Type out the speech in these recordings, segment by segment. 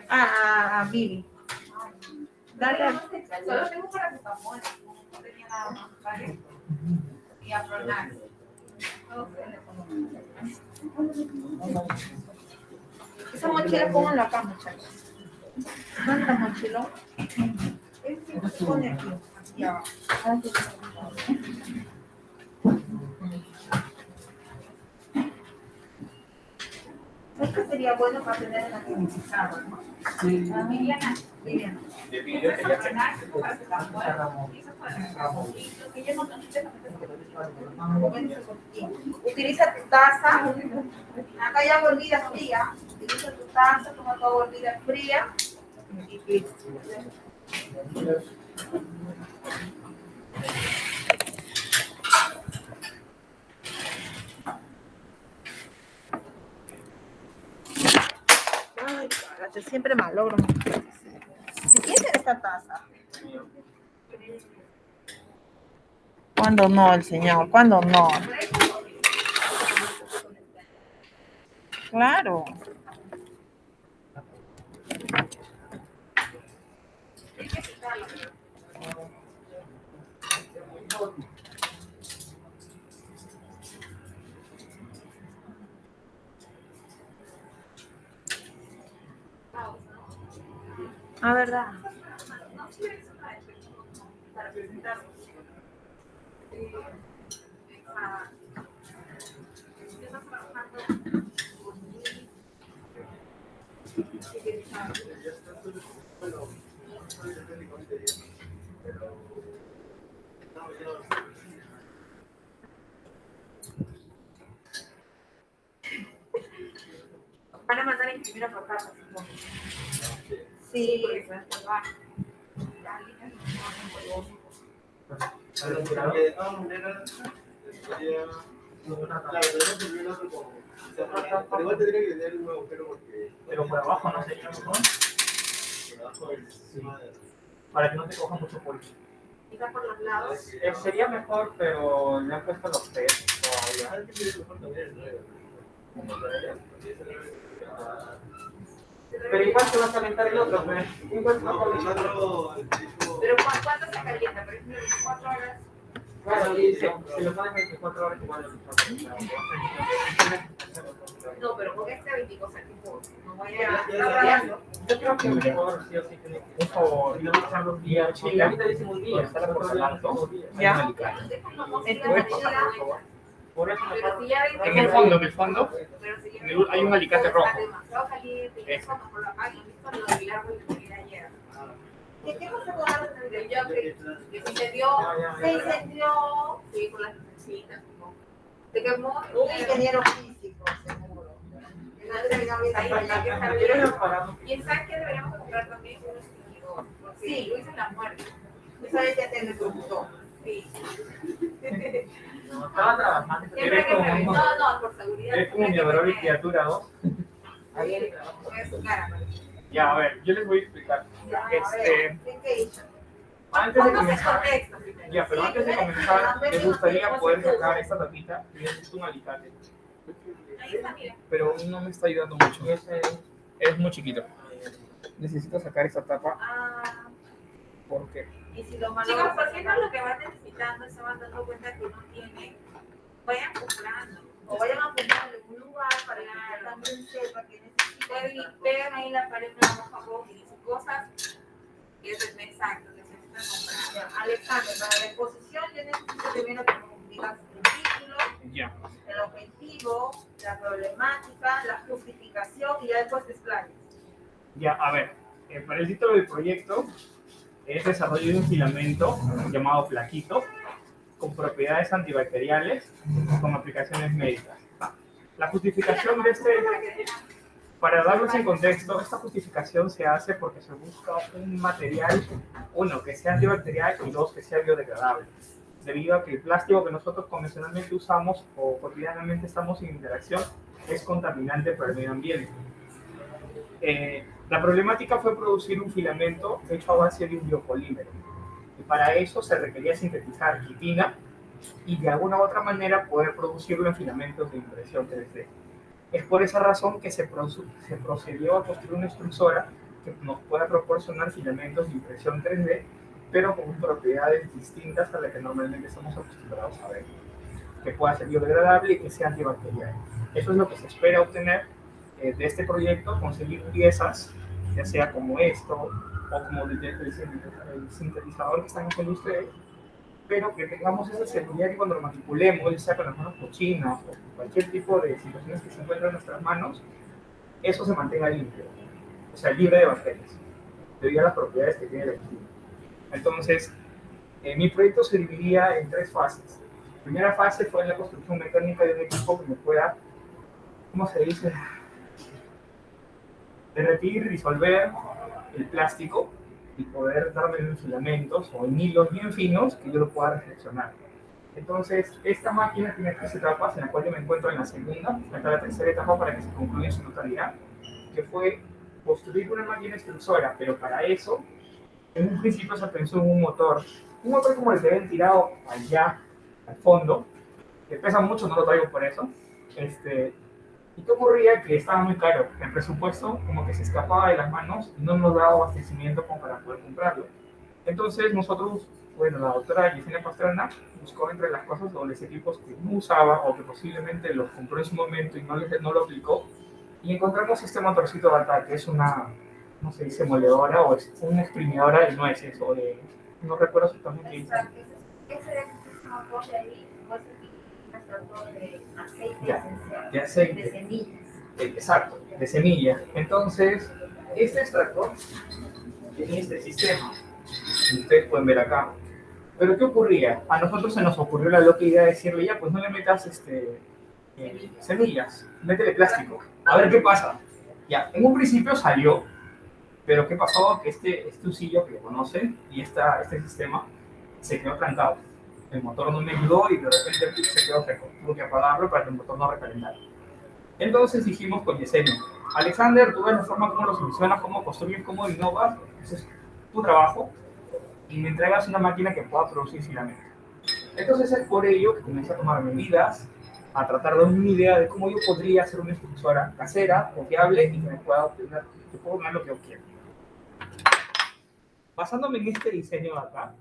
A Vivi. Dale. Solo tengo paracetamol, no tenía nada más, ¿vale? Y a Pronax. Esa mochila pónganla acá, muchachos. ¿Cuánta mochila? Este se pone aquí. Ya. Esto sería bueno para tener en la clínica, ¿no? Sí. Liliana. Liliana. Eso es Pronax, paracetamol. Eso es paracetamol. Y lo que yo no Utiliza tu taza. Acá hay agua hervida fría. Utiliza tu taza, toma tu agua hervida fría. Y listo. Ay, cállate, siempre malogro. ¿De quién es esta taza? ¿Cuándo no, el señor? ¿Cuándo no? Claro. Ah, ¿verdad? Van a mandar a imprimir a papá. Sí. Pero igual tendría que tener un agujero porque... Pero por abajo no sería mejor. Sí. Para que no te coja mucho polvo. Quizá por los lados. Sería mejor, pero le han puesto los pesos todavía. Pero igual se va a calentar el otro, ¿ves? Igual se va a calentar el otro. Pero ¿cuánto se calienta? Por ejemplo, 24 horas. Claro, y si lo pones 24 horas igual No, pero con este 24 tipo, no vaya a yo creo que mejor sí o sí tiene que... Por favor, y luego echar los días. Porque ahorita dice un día, está la porcelanato. Ya. Por eso pero si ya ves, En el fondo, pero si ya hay un alicate rojo. está demasiado caliente y eso mejor lo apagan. ¿Visto lo del árbol que tenía ayer? ¿Qué pasó con la Del Jockey, que se incendió. Se incendió. Sí, con las lucecitas. Se quemó. Un ingeniero físico, seguro. ¿Quién sabe qué deberíamos comprar también? Un extinguidor. Porque Sí. Luis es la muerte. Tú sabes que te preguntó. Sí. no, estaba trabajando. Siempre que me como... no, por seguridad. Eres como mi adorable criatura, ¿no? Ahí es su cara. Ya, a ver, yo les voy a explicar. ¿Qué hizo? Antes de Ponnos el comenzar, contexto. Ya, pero antes de comenzar, me gustaría poder sacar esta tapita y necesito un alicate. Ahí está, mira. Pero no me está ayudando mucho. Es muy chiquito. Necesito sacar esta tapa Ah, porque Y si lo chicos, ¿por qué no lo que van necesitando se van dando cuenta que no tienen? Vayan comprando. o vayan a ponerlo en un lugar para que también sepa que necesita. Pegan ahí la pared de un jabón y dicen cosas que es exacto, necesitan comprar. Alexander, para la exposición yo necesito primero que me digas el título, ya. el objetivo, la problemática, la justificación y ya después te explayas. Ya, a ver, para el título del proyecto es desarrollo de un filamento llamado plaquito con propiedades antibacteriales con aplicaciones médicas. La justificación de para darnos en contexto, esta justificación se hace porque se busca un material, uno, que sea antibacterial y dos, que sea biodegradable, debido a que el plástico que nosotros convencionalmente usamos o cotidianamente estamos en interacción es contaminante para el medio ambiente. La problemática fue producir un filamento hecho a base de un biopolímero. Y para eso se requería sintetizar quitina y de alguna u otra manera poder producirlo en filamentos de impresión 3D. Es por esa razón que se procedió a construir una extrusora que nos pueda proporcionar filamentos de impresión 3D, pero con propiedades distintas a las que normalmente estamos acostumbrados a ver. Que pueda ser biodegradable y que sea antibacterial. Eso es lo que se espera obtener de este proyecto, conseguir piezas, ya sea como esto o como el sintetizador que están haciendo ustedes, pero que tengamos esa seguridad que cuando lo manipulemos, ya sea con las manos cochinas o cualquier tipo de situaciones que se encuentran en nuestras manos, eso se mantenga limpio, o sea, libre de bacterias, debido a las propiedades que tiene el equipo. Entonces, mi proyecto se dividía en 3 fases. La primera fase fue la construcción mecánica de un equipo que me pueda, ¿cómo se dice?, derretir y disolver el plástico y poder darme en filamentos o en hilos bien finos que yo lo pueda reflexionar. Entonces, esta máquina tiene 3 etapas, en la cual yo me encuentro en la segunda, hasta la tercera etapa para que se concluya en su totalidad, que fue construir una máquina extrusora, pero para eso, en un principio se pensó en un motor como el que ven tirado allá al fondo, que pesa mucho, no lo traigo por eso. ¿Y qué ocurría? Que estaba muy caro. El presupuesto como que se escapaba de las manos y no nos daba abastecimiento como para poder comprarlo. Entonces nosotros, bueno, la doctora Yesenia Pastrana buscó entre las cosas los equipos que no usaba o que posiblemente los compró en su momento y no lo aplicó. Y encontramos este motorcito de acá, que es una, no se dice moledora o es una exprimidora de nueces o de, no recuerdo exactamente qué dice. Ese motor de ahí fue un extractor de aceite Ya, esencial, de aceite. de semillas. Exacto, de semilla. Entonces, este extractor tiene este sistema, que ustedes pueden ver acá. Pero ¿qué ocurría? A nosotros se nos ocurrió la loca idea de decirle, ya, pues no le metas semillas, métele plástico, a ver qué pasa. Ya, en un principio salió, pero ¿qué pasó? Que este usillo que lo conocen y este sistema se quedó trancado. El motor no me ayudó y de repente se quedó seco. Tuve que apagarlo para que el motor no recalentara. Entonces dijimos con Yesenia, Alexander, tú ves la forma como lo solucionas, cómo construyes, cómo innovas, ese es tu trabajo, y me entregas una máquina que pueda producir filamento. Entonces es por ello que comencé a tomar medidas, a tratar de dar una idea de cómo yo podría hacer una extrusora casera, confiable y que me pueda obtener lo que yo quiero. Basándome en este diseño de acá,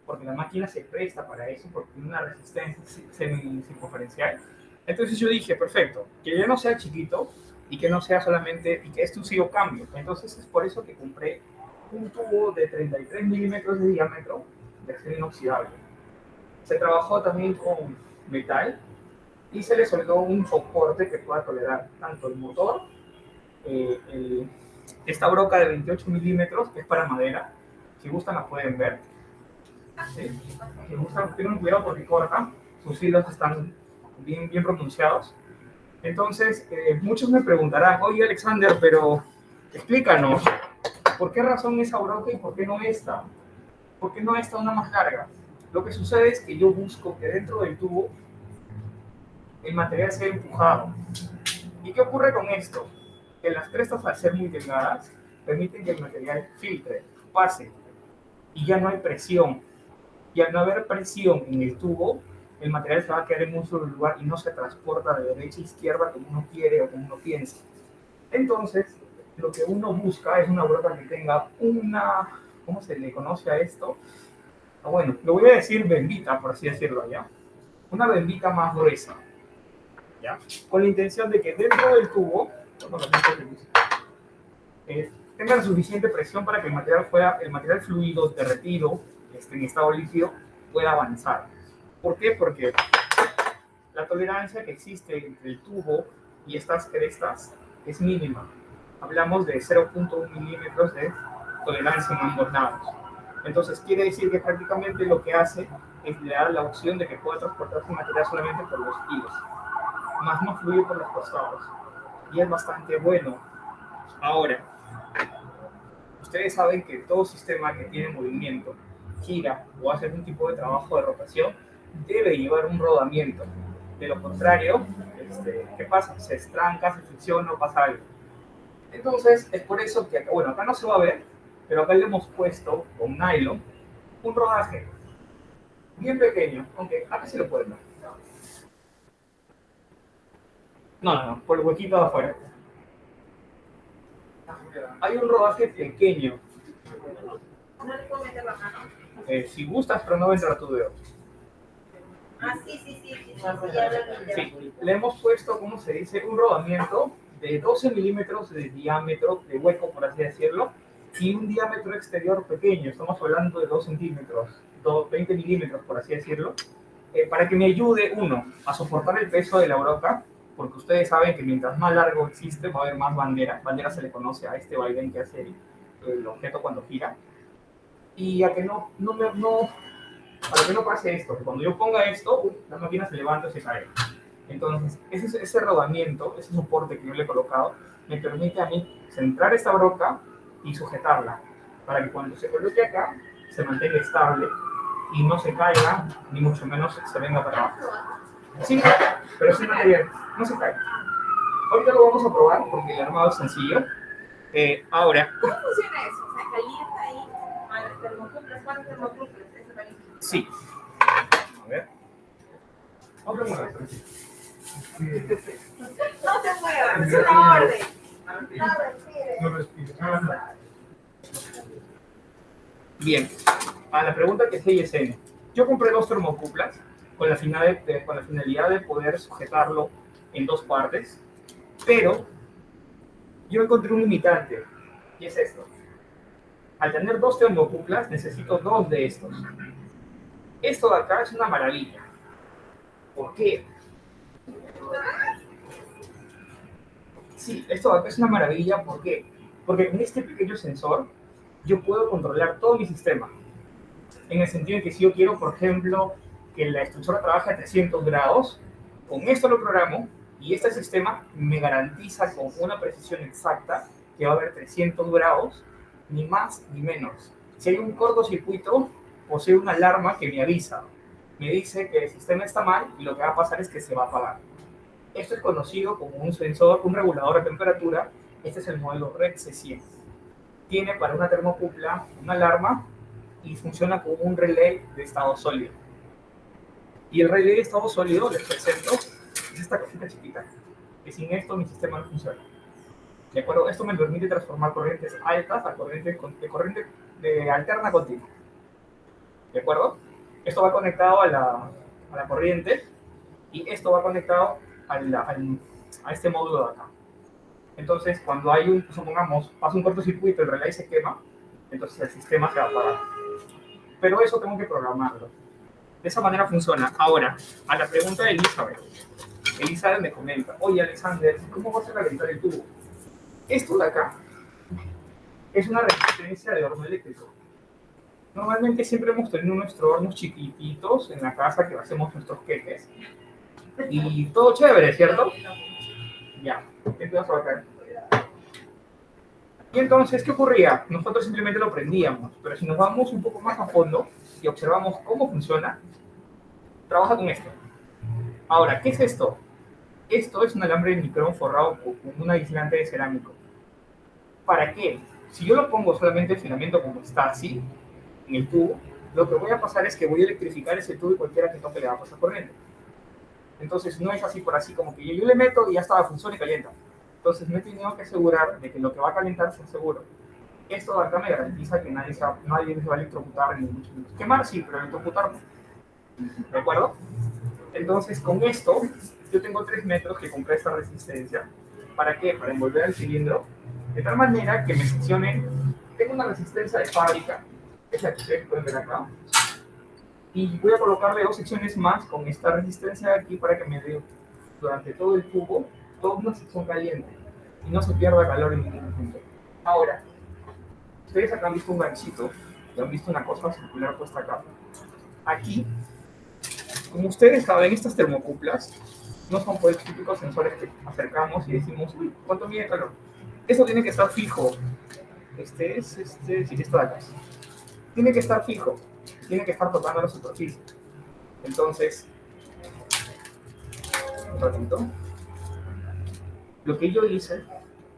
porque la máquina se presta para eso, porque tiene una resistencia semicircunferencial. Entonces yo dije, perfecto, que ya no sea chiquito y que no sea solamente, y que esto sí yo cambio. Entonces es por eso que compré un tubo de 33 milímetros de diámetro de acero inoxidable. Se trabajó también con metal y se le soldó un soporte que pueda tolerar tanto el motor, esta broca de 28 milímetros que es para madera. Si gustan la pueden ver. ¿Sí? Si gustan, tengan cuidado porque corta, sus hilos están bien pronunciados. Entonces, muchos me preguntarán, oye Alexander, pero explícanos, ¿por qué razón esa broca y por qué no esta? ¿Por qué no esta una más larga? Lo que sucede es que yo busco que dentro del tubo el material sea empujado. ¿Y qué ocurre con esto? Que las crestas, al ser muy delgadas, permiten que el material filtre, pase, y ya no hay presión. Y al no haber presión en el tubo, el material se va a quedar en un solo lugar y no se transporta de derecha a izquierda como uno quiere o como uno piensa. Entonces, lo que uno busca es una broca que tenga una, ¿cómo se le conoce a esto? Bueno, lo voy a decir bembita, por así decirlo, ¿ya? Una bembita más gruesa, ¿ya? Con la intención de que dentro del tubo, tenga la suficiente presión para que el material fluido, derretido, en estado líquido, pueda avanzar. ¿Por qué? Porque la tolerancia que existe entre el tubo y estas crestas es mínima. Hablamos de 0.1 milímetros de tolerancia en ambos lados. Entonces quiere decir que prácticamente lo que hace es le da la opción de que pueda transportarse material solamente por los hilos, más no fluye por los costados. Y es bastante bueno. Ahora, ustedes saben que todo sistema que tiene movimiento, gira o hace algún tipo de trabajo de rotación, debe llevar un rodamiento. De lo contrario, ¿qué pasa? Se estranca, se fricciona o pasa algo. Entonces, es por eso que, bueno, acá no se va a ver, pero acá le hemos puesto con nylon un rodaje bien pequeño, aunque acá sí lo pueden ver. No, por el huequito de afuera. Hay un rodaje pequeño. No le puedo meter la mano. Si gustas, pero no va a entrar tu dedo. Ah, sí, ya lo vi. Sí, le hemos puesto, ¿cómo se dice? Un rodamiento de 12 milímetros de diámetro, de hueco, por así decirlo, y un diámetro exterior pequeño. Estamos hablando de 2 centímetros, 20 milímetros, por así decirlo, para que me ayude, uno, a soportar el peso de la broca, porque ustedes saben que mientras más largo existe, va a haber más bandera. Bandera se le conoce a este vaivén que hace el objeto cuando gira. Y a que para que no pase esto, que cuando yo ponga esto, la máquina se levanta y se cae. Entonces, ese rodamiento, ese soporte que yo le he colocado, me permite a mí centrar esta broca y sujetarla, para que cuando se coloque acá, se mantenga estable y no se caiga, ni mucho menos se venga para abajo. Sí, pero sin material, no se cae. Ahorita lo vamos a probar porque el armado es sencillo. Ahora, ¿Cómo funciona eso? O sea, calienta ahí al termocuplas. ¿Cuántos termocuplas? Eso calienta. sí. A ver. Vamos a probar. No te muevas, es una orden. No respires. Bien, a la pregunta que sigue es N. Yo compré 2 termocuplas con la finalidad de poder sujetarlo en 2 partes, pero yo encontré un limitante, y es esto. Al tener 2 termocuplas, necesito 2 de estos. Esto de acá es una maravilla. ¿Por qué? Sí, esto de acá es una maravilla, ¿por qué? Porque con este pequeño sensor yo puedo controlar todo mi sistema. En el sentido de que si yo quiero, por ejemplo, que la extrusora trabaje a 300 grados, con esto lo programo y este sistema me garantiza con una precisión exacta que va a haber 300 grados, ni más ni menos. Si hay un cortocircuito, posee una alarma que me avisa. Me dice que el sistema está mal y lo que va a pasar es que se va a apagar. Esto es conocido como un sensor, un regulador de temperatura. Este es el modelo Red C100. Tiene para una termocupla una alarma y funciona como un relé de estado sólido. Y el relé de estado sólido, les presento, es esta cosita chiquita, que sin esto mi sistema no funciona. ¿De acuerdo? Esto me permite transformar corrientes altas a corriente de alterna continua. ¿De acuerdo? Esto va conectado a la corriente y esto va conectado a este módulo de acá. Entonces, cuando hay supongamos, pasa un cortocircuito, el relé se quema, entonces el sistema se va a apagar. Pero eso tengo que programarlo. De esa manera funciona. Ahora, a la pregunta de Elizabeth. Elizabeth me comenta, oye Alexander, ¿cómo vas a calentar el tubo? Esto de acá es una resistencia de horno eléctrico. Normalmente siempre hemos tenido nuestros hornos chiquititos en la casa que hacemos nuestros queques. Y todo chévere, ¿cierto? Ya, entonces acá. Y entonces, ¿qué ocurría? Nosotros simplemente lo prendíamos, pero si nos vamos un poco más a fondo y observamos cómo funciona, trabaja con esto. Ahora, ¿qué es esto? Esto es un alambre de micrón forrado con un aislante de cerámico. ¿Para qué? Si yo lo pongo solamente el filamento como está así, en el tubo, lo que voy a pasar es que voy a electrificar ese tubo y cualquiera que toque le va a pasar corriente. Entonces no es así por así, como que yo le meto y ya está, funciona y calienta. Entonces me he tenido que asegurar de que lo que va a calentar sea seguro. Esto de acá me garantiza que nadie se va a electrocutar ni mucho menos. Quemar sí, pero electrocutar no. ¿De acuerdo? Entonces con esto yo tengo 3 metros que compré esta resistencia. ¿Para qué? Para envolver el cilindro de tal manera que me seccione. Tengo una resistencia de fábrica, es la que ustedes pueden ver acá. Y voy a colocarle 2 secciones más con esta resistencia de aquí para que me dé durante todo el tubo toda una sección caliente y no se pierda calor en ningún punto. Ahora, ustedes acá han visto un ganchito y han visto una cosa circular puesta acá. Aquí, como ustedes saben, estas termocuplas no son pues típicos sensores que acercamos y decimos, uy, ¿cuánto mide el calor? Eso tiene que estar fijo. Sí, está de acá. Tiene que estar fijo. Tiene que estar tocando la superficie. Entonces, un ratito. Lo que yo hice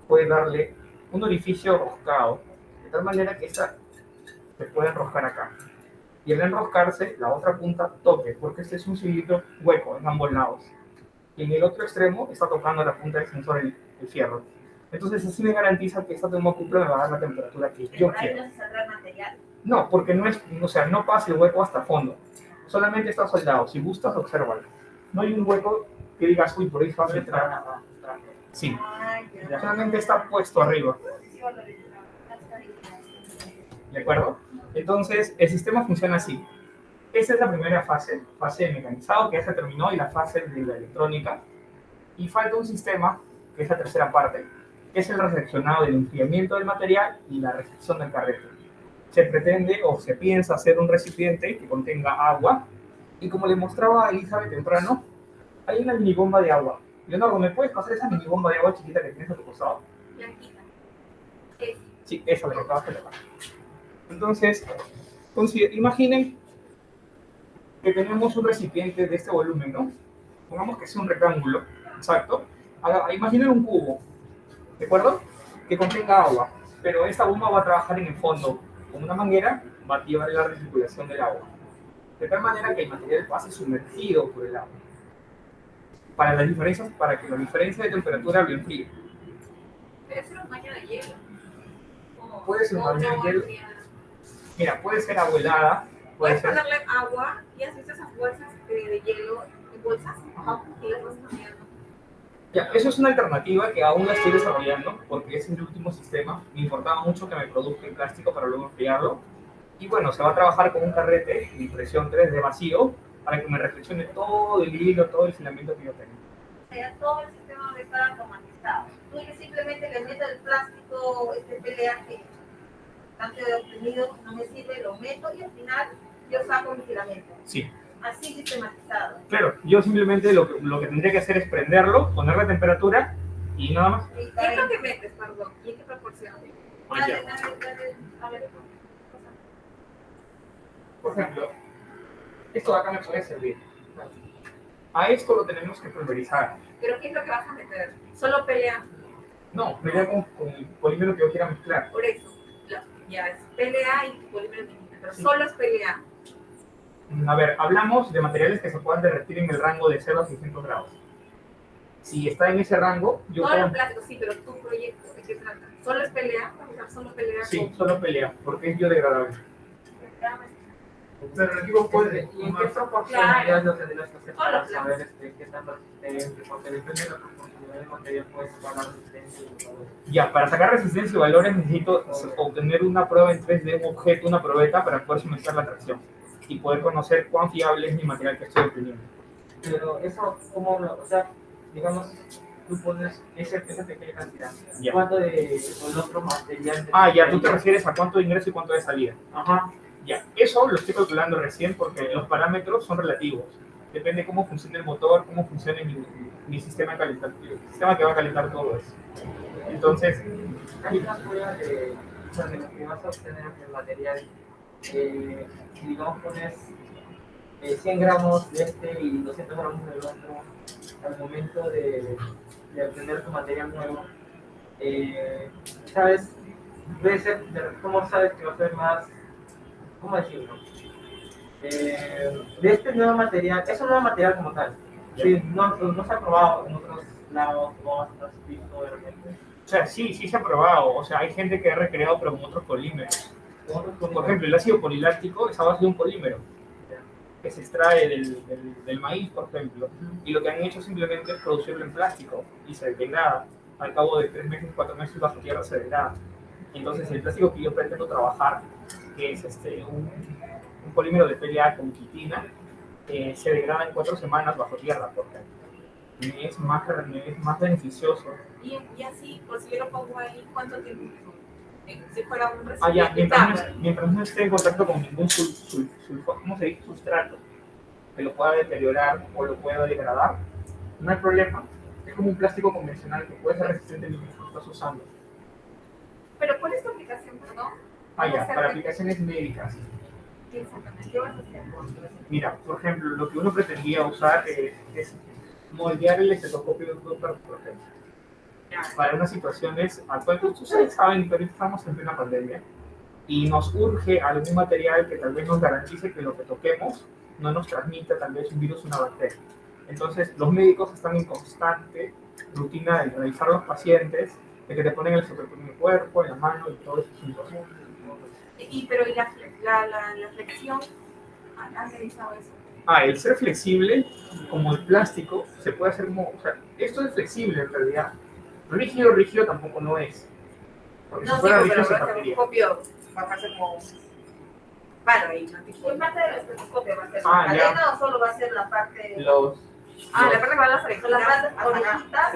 fue darle un orificio roscado, de tal manera que esta se puede enroscar acá. Y al enroscarse, la otra punta toque, porque este es un cilindro hueco en ambos lados. y en el otro extremo está tocando la punta del sensor el fierro. Entonces así me garantiza que esta termocupla me va a dar la temperatura que yo Por ahí quiero. no se saldrá el material. No, porque no es, o sea, no pasa el hueco hasta fondo. Solamente está soldado. Si gustas, obsérvalo. No hay un hueco que digas, uy, por ahí va a filtrar. Sí, Ay, ya. solamente está puesto arriba. ¿De acuerdo? Entonces, el sistema funciona así. Esta es la primera fase, fase de mecanizado, que ya se terminó, y la fase de la electrónica. Y falta un sistema, que es la tercera parte, que es el recepcionado del enfriamiento del material y la recepción del carrete. Se pretende o se piensa hacer un recipiente que contenga agua, y como le mostraba a Elizabeth temprano, hay una mini bomba de agua. Leonardo, ¿me puedes pasar esa mini bomba de agua chiquita que tienes a tu costado? Blanquita. Sí, esa es la que acabas de tocar. Entonces, imaginen que tenemos un recipiente de este volumen, ¿no? Pongamos que sea un rectángulo, exacto. Imaginen un cubo, ¿de acuerdo? Que contenga agua, pero esta bomba va a trabajar en el fondo. Con una manguera va a llevar la recirculación del agua, de tal manera que el material pase sumergido por el agua. Para que la diferencia de temperatura lo enfríe. Debe ser un baño de hielo. Puede ser un baño de agua hielo. enfriada. Mira, puede ser agua helada, puede Puedes ser... ponerle agua y así esas bolsas de hielo en bolsas Ajá. y las vas cambiando. Ya, eso es una alternativa que aún la estoy desarrollando porque es el último sistema. Me importaba mucho que me produzca en plástico para luego enfriarlo. Y bueno, se va a trabajar con un carrete de impresión 3D vacío para que me reflexione todo el hilo, todo el filamento que yo tengo. Ya todo el sistema va a estar automatizado. Tú ya simplemente le meto el plástico, PLA que tanto he obtenido, no me sirve, lo meto y al final yo saco mi filamento. Sí, Así sistematizado. claro. Yo simplemente lo que tendría que hacer es prenderlo, ponerle temperatura y nada más. Y ¿Qué es lo que metes, perdón? ¿Y en qué proporción? dale, a ver. Por ejemplo, esto de acá me puede servir. A esto lo tenemos que pulverizar. ¿Pero qué es lo que vas a meter? Solo pelea. No, pelea con el polímero que yo quiera mezclar. Por eso. Ya es pelea y polímero químico, pero Sí. solo es pelea. A ver, hablamos de materiales que se puedan derretir en el rango de 0 a 600 grados. Si está en ese rango, yo Todos puedo... los plásticos, sí, pero tu proyecto, ¿de qué trata? ¿Solo es pelea? ¿Vas a usar solo pelea? Sí, solo pelea, porque es biodegradable. Pero el equipo puede, ¿y en qué proporción Claro. ya lo tendrías que hacer Todos para los saber qué tan resistente? Porque depende de la proporcionalidad del material, puedes sacar la resistencia y todo eso. Ya, para sacar resistencia y valores necesito obtener una prueba en 3D, un objeto, una probeta, para poder suministrar la tracción y poder conocer cuán fiable es mi material que estoy obteniendo. Pero eso, ¿cómo lo, o sea, digamos, tú pones esa pequeña cantidad? Ya. ¿Cuánto de el otro material? Ah, ya, tú te refieres a cuánto de ingreso y cuánto de salida. Ajá. Ya, eso lo estoy calculando recién porque los parámetros son relativos. Depende cómo funcione el motor, cómo funcione mi sistema de calentar, el sistema que va a calentar todo eso. Entonces, Hay una prueba de lo que vas a obtener del material. Si digamos pones 100 gramos de este y 200 gramos del otro al momento de obtener tu material nuevo, ¿sabes? Puede ser, ¿cómo sabes que va a ser más? ¿Cómo decirlo? De este nuevo material, es un nuevo material como tal. Sí, no se ha probado en otros lados, o has visto de repente. o sea, sí se ha probado. O sea, hay gente que ha recreado, pero con otros polímeros. Por ejemplo, el ácido poliláctico es a base de un polímero que se extrae del maíz, por ejemplo. Y lo que han hecho simplemente es producirlo en plástico y se degrada. Al cabo de 3 meses, 4 meses bajo tierra se degrada. Entonces, el plástico que yo pretendo trabajar, que es un polímero de PLA con quitina, se degrada en 4 semanas bajo tierra, porque me es más beneficioso. Y así, por si yo lo pongo ahí, ¿cuánto tiempo? Si fuera un Ah, ya, recipiente. mientras no esté en contacto con ningún ¿cómo se dice? Sustrato que lo pueda deteriorar o lo pueda degradar, no hay problema. Es como un plástico convencional que puede ser resistente mientras lo estás usando. Pero ¿cuál es tu aplicación, perdón? Ah, ya, para aplicaciones médicas. ¿Qué exactamente? ¿Qué vas a hacer? Mira, por ejemplo, lo que uno pretendía usar es moldear el estetoscopio de un doctor, por ejemplo. Para unas situaciones actuales, ustedes saben que ahorita estamos en plena pandemia y nos urge algún material que tal vez nos garantice que lo que toquemos no nos transmita tal vez un virus o una bacteria. Entonces, los médicos están en constante rutina de revisar a los pacientes, de que te ponen el sujeto en el cuerpo, en la mano y todo eso. Pero ¿y la flexión? ¿Han revisado eso? El ser flexible, como el plástico, se puede hacer como, o sea, esto es flexible en realidad. Rígido, rígido tampoco no es. Porque No, si fuera sí, rígido pero se va a ser un partiría. copio, va a ser como palo ahí, ¿no? ¿Qué parte del estetoscopio va a ser? Ah, ¿La ya. cadena o solo va a ser la parte? Los, La parte que va a las Son orejitas. las partes Ajá. orejitas.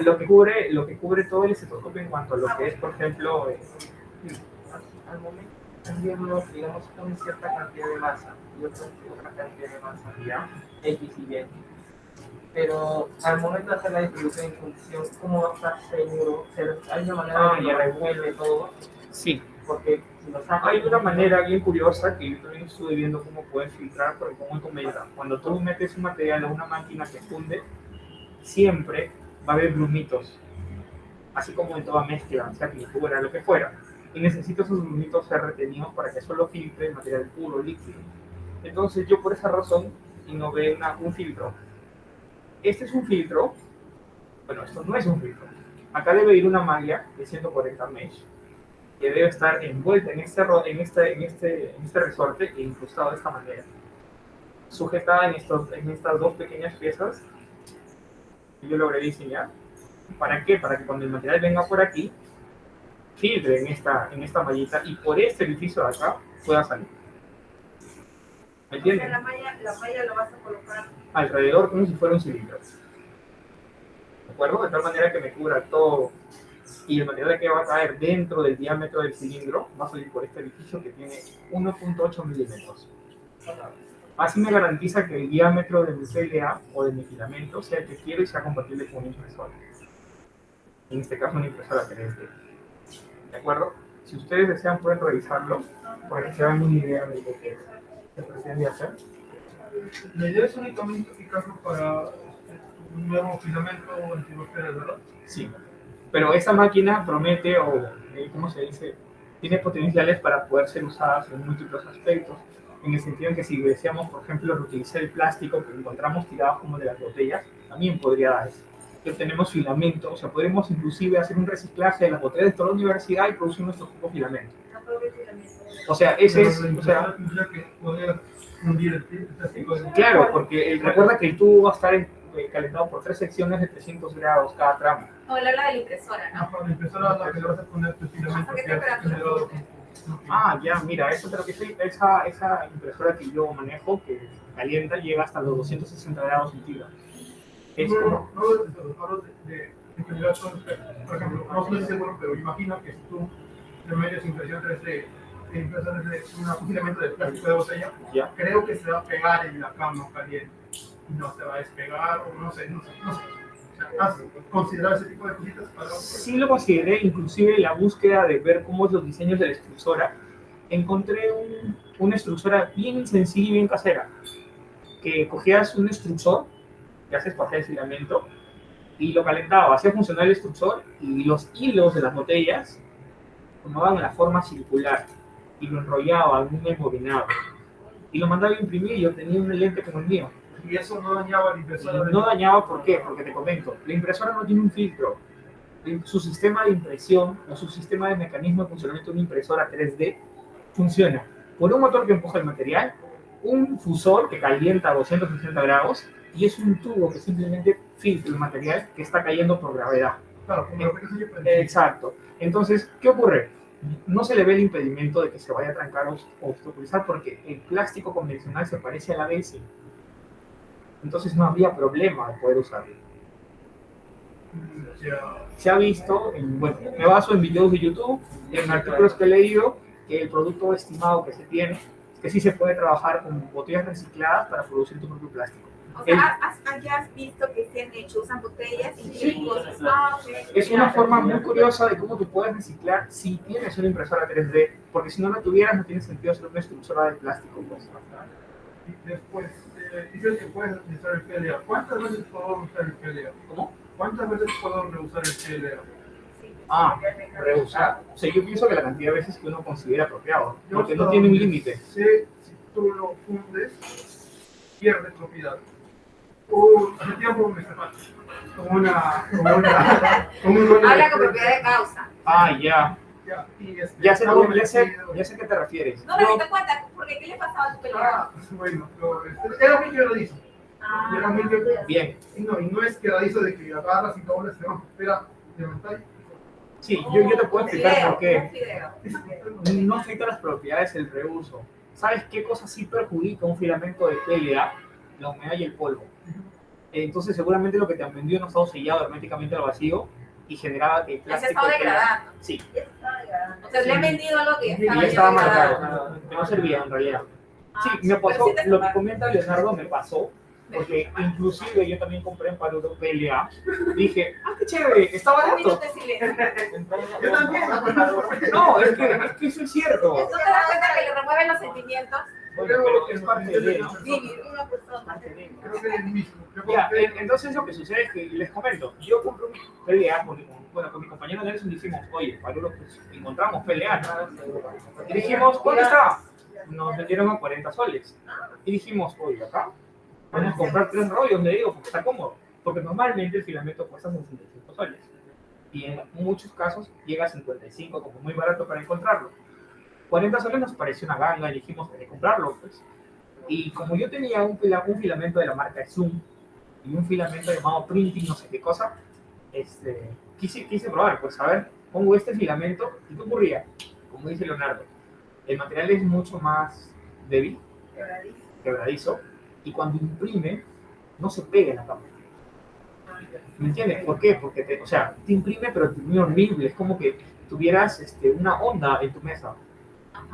lo que cubre todo el estetoscopio en cuanto a lo que es, por ejemplo, al momento de cambiarlo, digamos, una cierta cantidad de masa y otra cantidad de masa, ¿ya? X y Y. Pero al momento de hacer la distribución en función, ¿cómo va a estar seguro? ¿Hay una manera de que lo revuelve todo? Sí, porque si lo saca, hay una manera bien curiosa que yo también estuve viendo cómo puedes filtrar, porque como comenta, cuando tú metes un material a una máquina que funde, siempre va a haber grumitos, así como en toda mezcla, sea pintura, lo que fuera. Y necesito esos grumitos ser retenidos para que solo filtre el material puro, líquido. Entonces yo por esa razón innové un filtro. Este es un filtro, bueno, esto no es un filtro. Acá debe ir una malla de 140 mesh que debe estar envuelta en este resorte e incrustado de esta manera, sujetada en estas dos pequeñas piezas que yo logré diseñar. ¿Para qué? Para que cuando el material venga por aquí, filtre en esta mallita y por este edificio de acá pueda salir. ¿Me entienden? La malla la vas a colocar. Alrededor como si fuera un cilindro. ¿De acuerdo? De tal manera que me cubra todo. Y el material que va a caer dentro del diámetro del cilindro va a salir por este edificio que tiene 1.8 milímetros. Así me garantiza que el diámetro de mi PLA o de mi filamento sea el que quiero y sea compatible con una impresora. En este caso una impresora 3D. ¿De acuerdo? Si ustedes desean pueden revisarlo para que se hagan una idea de lo que se pretende hacer. La idea es únicamente aplicarlo para un nuevo filamento antibacterial, ¿verdad? Sí, pero esta máquina promete, ¿cómo se dice? Tiene potenciales para poder ser usadas en múltiples aspectos, en el sentido en que si deseamos, por ejemplo, reutilizar el plástico que encontramos tirado como de las botellas, también podría dar eso. Que tenemos filamentos, o sea, podemos inclusive hacer un reciclaje de las botellas de toda la universidad y producir nuestro propio filamento. O sea, ese es, o sea, Ya que podría fundir el plástico. claro, porque recuerda que el tubo va a estar calentado por 3 secciones de 300 grados cada tramo. O la de la impresora, ¿no? Para empezar a la que le vas a poner tu filamento ¿Hasta qué que has temperatura? generado. Ya, mira, eso creo que sí, esa impresora que yo manejo, que calienta, llega hasta los 260 grados centígrados. Es como, No, hablo de generar todo, por ejemplo, no estoy seguro, pero imagino que si tú le metes impresión 3D, un filamento de plástico de botella, ya. creo que se va a pegar en la cama caliente. No se va a despegar, o no sé. ¿Has considerado ese tipo de cositas para otro? Sí lo consideré, inclusive la búsqueda de ver cómo es los diseños de la extrusora. Encontré una extrusora bien sencilla y bien casera, que cogías un extrusor, que haces pasar el filamento, y lo calentaba, hacía funcionar el extrusor, y los hilos de las botellas tomaban la forma circular, y lo enrollaba en un embobinado, y lo mandaba a imprimir, y yo tenía un lente como el mío. Y eso no dañaba la impresora. No dañaba, ¿por qué? Porque te comento, la impresora no tiene un filtro. Su sistema de impresión o su sistema de mecanismo de funcionamiento de una impresora 3D funciona por un motor que empuja el material, un fusor que calienta a 260 grados y es un tubo que simplemente filtra el material que está cayendo por gravedad. Claro, como lo que yo pensé. Exacto. Entonces, ¿qué ocurre? No se le ve el impedimento de que se vaya a trancar o obstaculizar porque el plástico convencional se parece a la ABS. Entonces no había problema de poder usarlo. Se ha visto, bueno, me baso en videos de YouTube, en artículos que he leído, que el producto estimado que se tiene es que sí se puede trabajar con botellas recicladas para producir tu propio plástico. O sea, ya has visto que se han hecho, usan botellas y tienen cosas. Es una forma muy curiosa de cómo tú puedes reciclar si tienes una impresora 3D, porque si no la tuvieras no tiene sentido hacer una extrusora de plástico. Pues. Y después, dices que puedes utilizar el PLA. ¿Cuántas veces puedo usar el PLA? ¿Cómo? ¿Cuántas veces puedo reusar el PLA? Reusar. O sea, yo pienso que la cantidad de veces que uno considera apropiado, porque no tiene un límite. Si tú lo fundes, pierde propiedad. Hace tiempo me estafaron. Como un rollo Habla de- con propiedad de causa. Ah, ya. Ya, y Ya sé, algo ya sé, parecido. ya sé a qué te refieres. No, pero te cuenta, porque ¿qué le pasaba a tu pelea? Ah, bueno, era muy quebradizo. Era muy quebradizo. Bien. Y no es quebradizo de que agarras y dobles, no. Era levantar. Sí, yo te puedo explicar por qué. Un fideo. No afecta las propiedades del reuso. ¿Sabes qué cosa sí perjudica un filamento de PLA? La humedad y el polvo. Entonces seguramente lo que te han vendido no estaba sellado herméticamente al vacío y generaba que el Ya se plástico... estaba degradando. Sí, O sea, le han vendido algo que y estaba ya estaba degradado. marcado, que no servía en realidad. Sí, Ah, me pero pasó, sí te lo que comenta Leonardo me pasó, porque Me- inclusive yo también compré en Paluro PLA. Dije, ah, qué chévere, está Un barato. minuto de silencio. Yo también. No, es que eso es cierto. ¿No te das cuenta que le remueven los sentimientos? Bueno, pero es parte de... Sí, una persona. Creo que es el mismo. Yo Ya, compré- entonces lo que sucede es que les comento, yo compré un PLA con mi compañero Nelson dijimos, oye, Paluro, pues encontramos PLA, ¿no? Y dijimos, ¿dónde está? Nos vendieron a 40 soles. Y dijimos, oye, acá podemos comprar 3 rollos, le digo, porque está cómodo. Porque normalmente el filamento cuesta 65 soles. Y en muchos casos llega a 55, como muy barato para encontrarlo. 40 soles nos pareció una ganga y dijimos, hay que comprarlo, pues. Y como yo tenía un filamento de la marca Zoom y un filamento llamado Printing, no sé qué cosa, quise probar, pues a ver, pongo este filamento y ¿qué ocurría? Como dice Leonardo, el material es mucho más débil, quebradizo, y cuando imprime, no se pega en la cámara. ¿Me entiendes? ¿Por qué? Porque te imprime, pero te imprime horrible, es como que tuvieras una onda en tu mesa.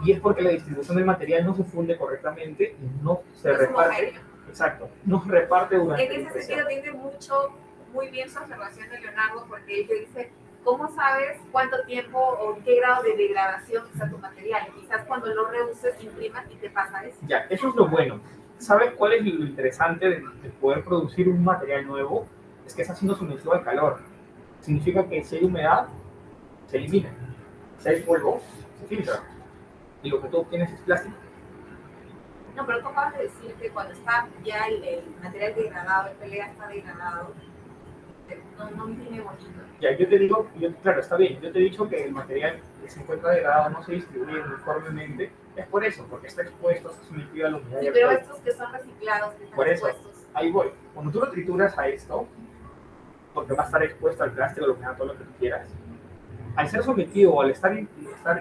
Y es porque la distribución del material no se funde correctamente y no se Es reparte. homogéneo. Exacto, no se reparte durante la En ese impresión. sentido tiene muy bien su observación de Leonardo, porque él te dice, ¿cómo sabes cuánto tiempo o qué grado de degradación está tu material? Quizás cuando lo reuses, imprimas y te pasa eso. Ya, eso es lo bueno. ¿Sabes cuál es lo interesante de poder producir un material nuevo? Es que está siendo sometido al calor. Significa que si hay humedad, se elimina. Si hay polvo, se filtra. Y lo que tú obtienes es plástico. No, pero tú acabas de decir que cuando está ya el material degradado, el PLA está degradado, no imprime bonito. Ya, yo te digo, claro, está bien. Yo te he dicho que el material que se encuentra degradado no se distribuye uniformemente. Es por eso, porque está expuesto, está sometido a la humedad y Sí, al pero polvo. estos que son reciclados, que Por están eso. expuestos. Ahí voy. Cuando tú lo trituras a esto, porque va a estar expuesto al plástico, la humedad, todo lo que tú quieras, al ser sometido o al estar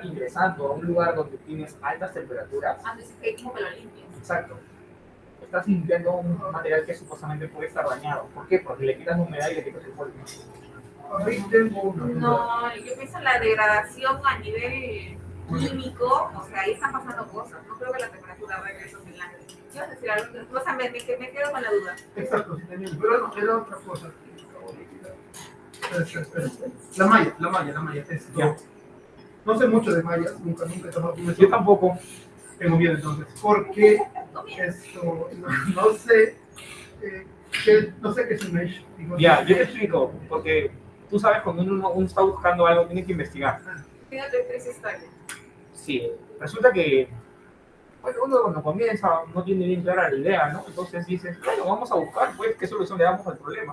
ingresando a un lugar donde tienes altas temperaturas, Antes que como que lo limpias. exacto, estás limpiando un material que supuestamente puede estar dañado. ¿Por qué? Porque le quitas la humedad y le quitas el polvo. Ahí tengo una duda. No, yo pienso en la degradación a nivel químico, o sea, ahí están pasando cosas. No creo que la temperatura regrese en la. Yo sé decir algo, o sea, me quedo con la duda. Exacto, sí tenía, pero no, era otra cosa. Espera. La malla. Ya. No sé mucho de mallas, nunca he trabajado con eso. Yo tampoco. Tengo miedo entonces, porque esto, no sé, no sé qué es un mesh. Digo, Ya, yo te explico, porque tú sabes, cuando uno está buscando algo, tiene que investigar. Fíjate, tres historias. Sí, resulta que bueno, uno cuando comienza no tiene bien clara la idea, ¿no? Entonces dices, bueno, vamos a buscar, pues, qué solución le damos al problema.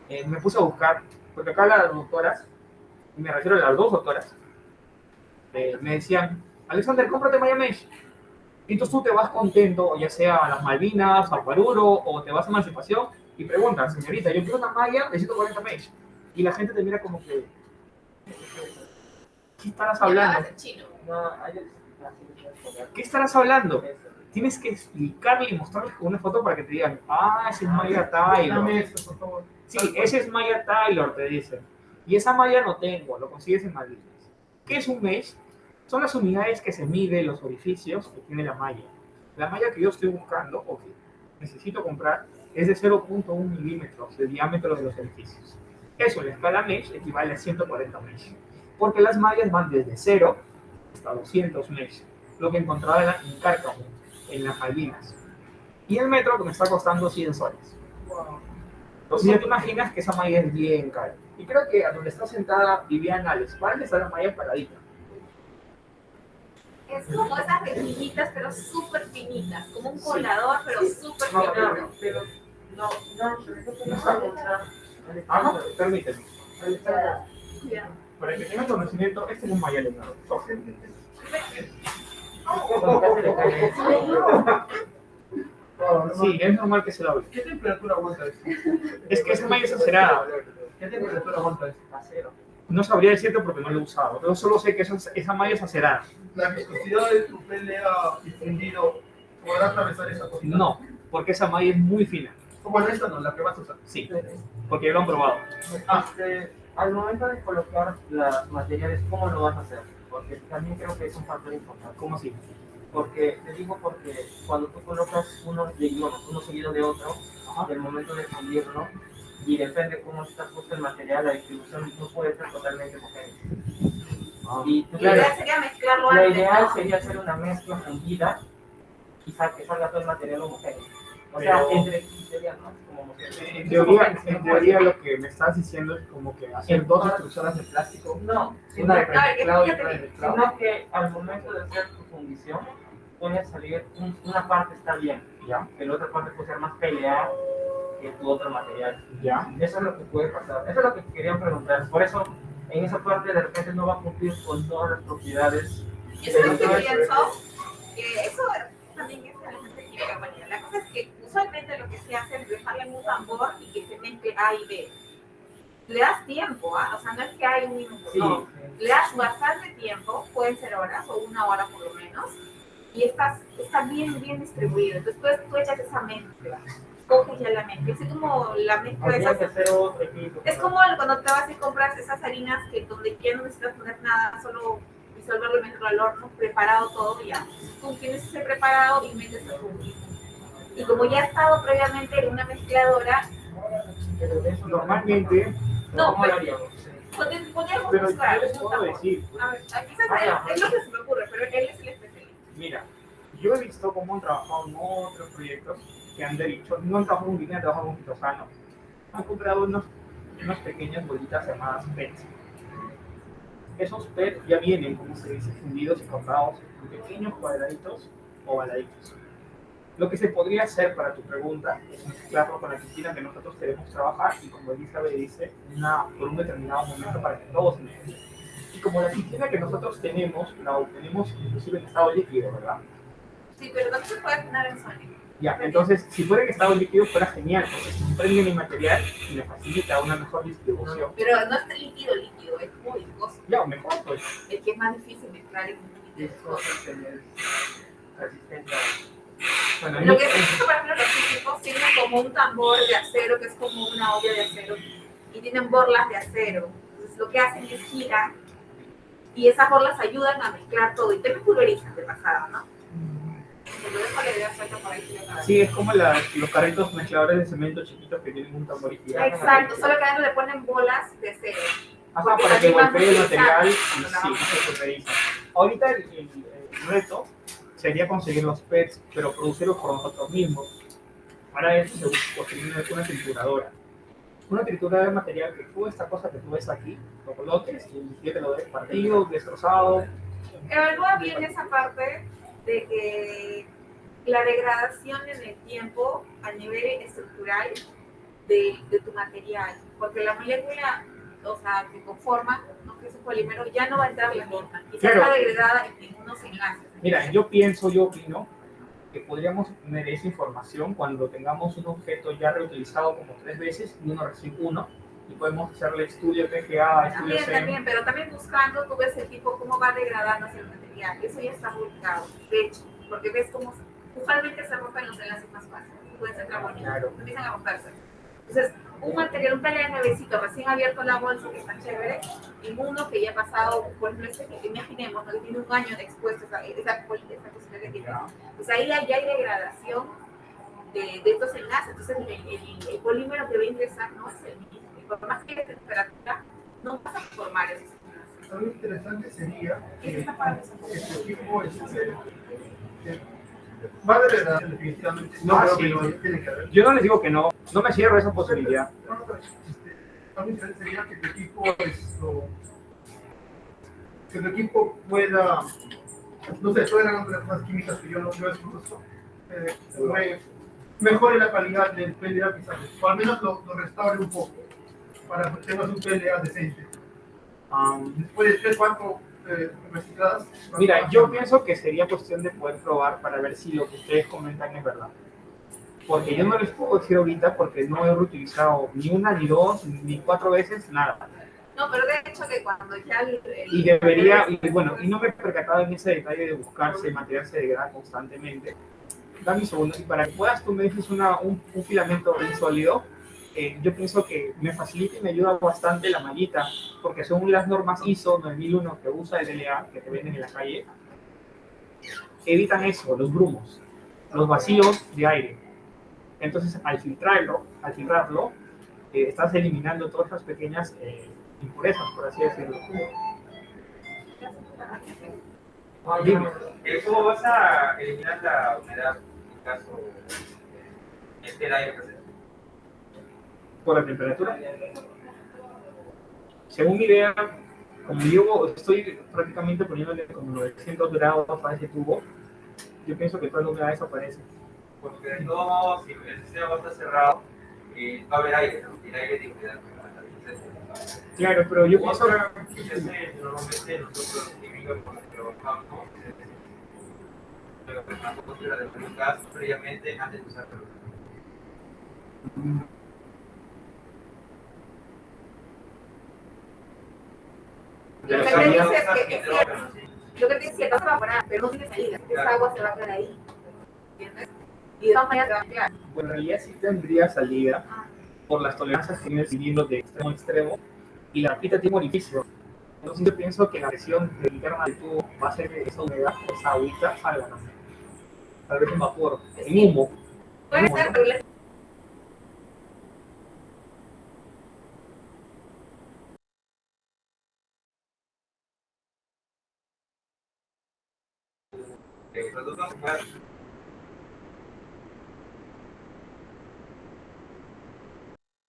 Me puse a buscar, porque acá las doctoras, y me refiero a las dos doctoras, me decían, Alexander, cómprate Maya Mesh. Y entonces tú te vas contento, ya sea a las Malvinas, a Paruro, o te vas a Emancipación, y preguntas, señorita, yo quiero una malla de 140 Mesh. Y la gente te mira como que, ¿qué estarás hablando? Hablas en chino. ¿Qué estarás hablando? Tienes que explicarle y mostrarles con una foto para que te digan, ah, ese es Maya Taylor. Dame esto, por favor. Sí, ese es Maya Taylor, te dicen. Y esa malla no tengo, lo consigues en Malvinas. ¿Qué es un mesh? Son las unidades que se miden los orificios que tiene la malla. La malla que yo estoy buscando o que necesito comprar es de 0.1 milímetros de diámetro de los orificios. Eso en la escala mesh equivale a 140 mesh. Porque las mallas van desde 0 hasta 200 mesh. Lo que encontraba en Cárcamo, en las Malvinas. Y el metro que me está costando 100 soles. Entonces ya te imaginas que esa malla es bien cara. Y creo que a donde está sentada Viviana a la espalda está la malla paradita. Es como esas rejillitas, pero súper finitas, como un colador, pero súper No, finito. pero No, pero eso no está contra. Ajá, permíteme. Ya. Para que tenga conocimiento, este es un maya Leonardo. Como que se le cae. Sí, es normal que se lo hable. ¿Qué temperatura aguanta esto? Es que esa malla es acerada. ¿Qué temperatura aguanta esto? A cero. No sabría decirte porque no lo he usado. Yo solo sé que esa malla es acerada. La viscosidad de tu PLA difundido podrá atravesar esa cosita. No, porque esa malla es muy fina. Bueno, esta no, la que vas a usar. Sí, porque ya lo han probado. Al momento de colocar los materiales, ¿cómo lo vas a hacer? Porque también creo que es un factor importante. ¿Cómo así? Porque, te digo porque cuando tú colocas uno seguido de otro, del momento de fundirlo, y depende cómo está puesto el material, la distribución no puede ser totalmente homogénea. Y La idea sería mezclarlo la antes, ideal ¿no? sería hacer una mezcla fundida y que salga todo el material homogéneo. O sea, Pero- entre sería más como homogéneo. En teoría lo que me estás diciendo es como que hacer dos estructuras de plástico, No, una de A ver, premezclado y otra de explícate. mezclado. sino que al momento de hacer tu fundición, puede salir, una parte está bien, Ya, que la otra parte puede ser más PLA que tu otro material. ya. Eso es lo que puede pasar. Eso es lo que quería preguntar. Por eso, en esa parte de repente no va a cumplir con todas las propiedades. Yo sé lo que pienso, que eso también es elemento de química marina. La cosa es que usualmente lo que se hace es dejarle en un tambor y que se mezcle A y B. Le das tiempo, ¿ah? O sea, no es que hay un minuto, Sí, no. Le das bastante tiempo, pueden ser horas o una hora por lo menos, y está bien distribuido. Entonces tú echas esa mezcla, coges ya la mezcla. Es como la mezcla de habría que esas. hacer otro equipo. Es como cuando te vas y compras esas harinas que donde ya no necesitas poner nada, solo disolverlo y meterlo al horno, preparado todo ya. Tú tienes ese preparado y metes el fundir. Y como ya ha estado previamente en una mezcladora, Pero de eso Normalmente, no, ¿cómo lo haríamos? podríamos pero buscar. yo les puedo decir, A ver, quizás es lo que se me ocurre, pero él es el especialista. mira, yo he visto cómo han trabajado en otros proyectos que han dicho, no han trabajado en línea, han trabajado con fitosano. Han comprado unas pequeñas bolitas llamadas PET. Esos PET ya vienen, como se dice, fundidos y cortados en pequeños cuadraditos o baladitos. Lo que se podría hacer para tu pregunta es mezclarlo con la piscina que nosotros queremos trabajar y como Elizabeth dice, por un determinado momento para que todos se mezclen. Y como la piscina que nosotros tenemos, la obtenemos inclusive en estado líquido, ¿verdad? Sí, pero no se puede poner en Sonic. Ya, entonces, si fuera en estado líquido fuera genial, porque se impregne mi material y me facilita una mejor distribución. Pero no es líquido, es muy viscoso. Ya, mejor pues. Es que es más difícil mezclar en un Y líquido eso viscoso. es tener resistencia. Bueno, Lo que es por ejemplo, los físicos tienen como un tambor de acero, que es como una olla de acero, y tienen borlas de acero. Entonces, lo que hacen es girar, y esas borlas ayudan a mezclar todo, y te pulverizan de pasada, ¿no? Entonces, dejo la idea suelta por ahí. sí, es como los carritos mezcladores de cemento chiquitos que tienen un tambor y giran. Exacto, solo que adentro le ponen bolas de acero. Ajá, porque para que también van golpee el material y pulverizando, sí, se pulveriza. Ahorita el reto sería conseguir los PETs, pero producirlos por nosotros mismos. Para eso se utiliza una trituradora. Una trituradora de material que tú, esta cosa que tú ves aquí, lo coloques y yo te lo des partido, destrozado. Evalúa bien esa parte de que la degradación en el tiempo a nivel estructural de tu material, porque la molécula, o sea, que conforma, ¿no? Que es un polímero, ya no va a entrar la misma, quizás Claro. está degradada en unos enlaces. Mira, yo opino que podríamos tener esa información cuando tengamos un objeto ya reutilizado como 3 veces y uno recién uno, y podemos hacerle estudio TGA, estudio También, pero también buscando, tú ves el tipo, cómo va degradándose el material, eso ya está publicado, de hecho, porque ves cómo usualmente se rompen los enlaces más fáciles, pueden ser carbónicos, Claro. empiezan a romperse. Entonces, un material, un PLA nuevecito, recién abierto la bolsa, que está chévere, y uno que ya ha pasado, por ejemplo, que imaginemos, ¿no? Que tiene un año de expuesto esa cosita que tiene. Pues ahí ya hay degradación de estos enlaces, entonces el polímero que va a ingresar no es el mismo, y por más que haya temperatura, no vas a formar esos enlaces. Algo interesante sería ¿Qué que está para eso? este equipo va a degradar definitivamente. No Ah, creo sí. que lo tiene que haber. Yo no les digo que no me cierro esa posibilidad. Algo interesante sería que tu equipo que tu equipo pueda, no sé, puedan las más químicas que yo no yo escucho. mejore la calidad del PLA que sale, o al menos lo restaure un poco, para que tengas un PLA decente. Después de cuánto recicladas. Mira, yo pienso que sería cuestión de poder probar para ver si lo que ustedes comentan es verdad. Porque yo no les puedo decir ahorita porque no he reutilizado ni una, ni dos, ni 4 veces, nada. No, pero de hecho que cuando ya Y debería, y bueno, y no me he percatado en ese detalle de buscar si el material se degrada constantemente. Dame un segundo, y para que puedas tú me dices un filamento bien sólido, yo pienso que me facilita y me ayuda bastante la mallita, porque según las normas ISO 9001 que usa el LA, que te venden en la calle, evitan eso, los grumos, los vacíos de aire. Entonces, al filtrarlo, estás eliminando todas las pequeñas impurezas, por así decirlo. ¿Cómo vas a eliminar la humedad en caso esté el aire presente? Por la temperatura. Según mi idea, como yo estoy prácticamente poniéndole como 900 grados a ese tubo, yo pienso que toda la humedad desaparece. Porque de todos modos, si el sistema va a estar cerrado, va a haber aire, ¿no? Y el aire tiene humedad. Claro, pero yo pienso Normalmente nosotros químicos con los que trabajamos, la postura de un gas previamente antes de usarlo. Lo que te dice es que es cierto. Lo que te dice es que vas a evaporar, pero no tiene salida. Esa agua se va a quedar ahí. ¿Entiendes? Y de todas maneras se va a quedar. bueno, en realidad sí tendría salida por las tolerancias que viene viviendo de extremo a extremo y la pita tiene un orificio. Entonces yo pienso que la presión interna del tubo va a hacer que esa humedad, esa agüita salga, ¿no? Tal vez en vapor, en humo. Puede ser, pero El producto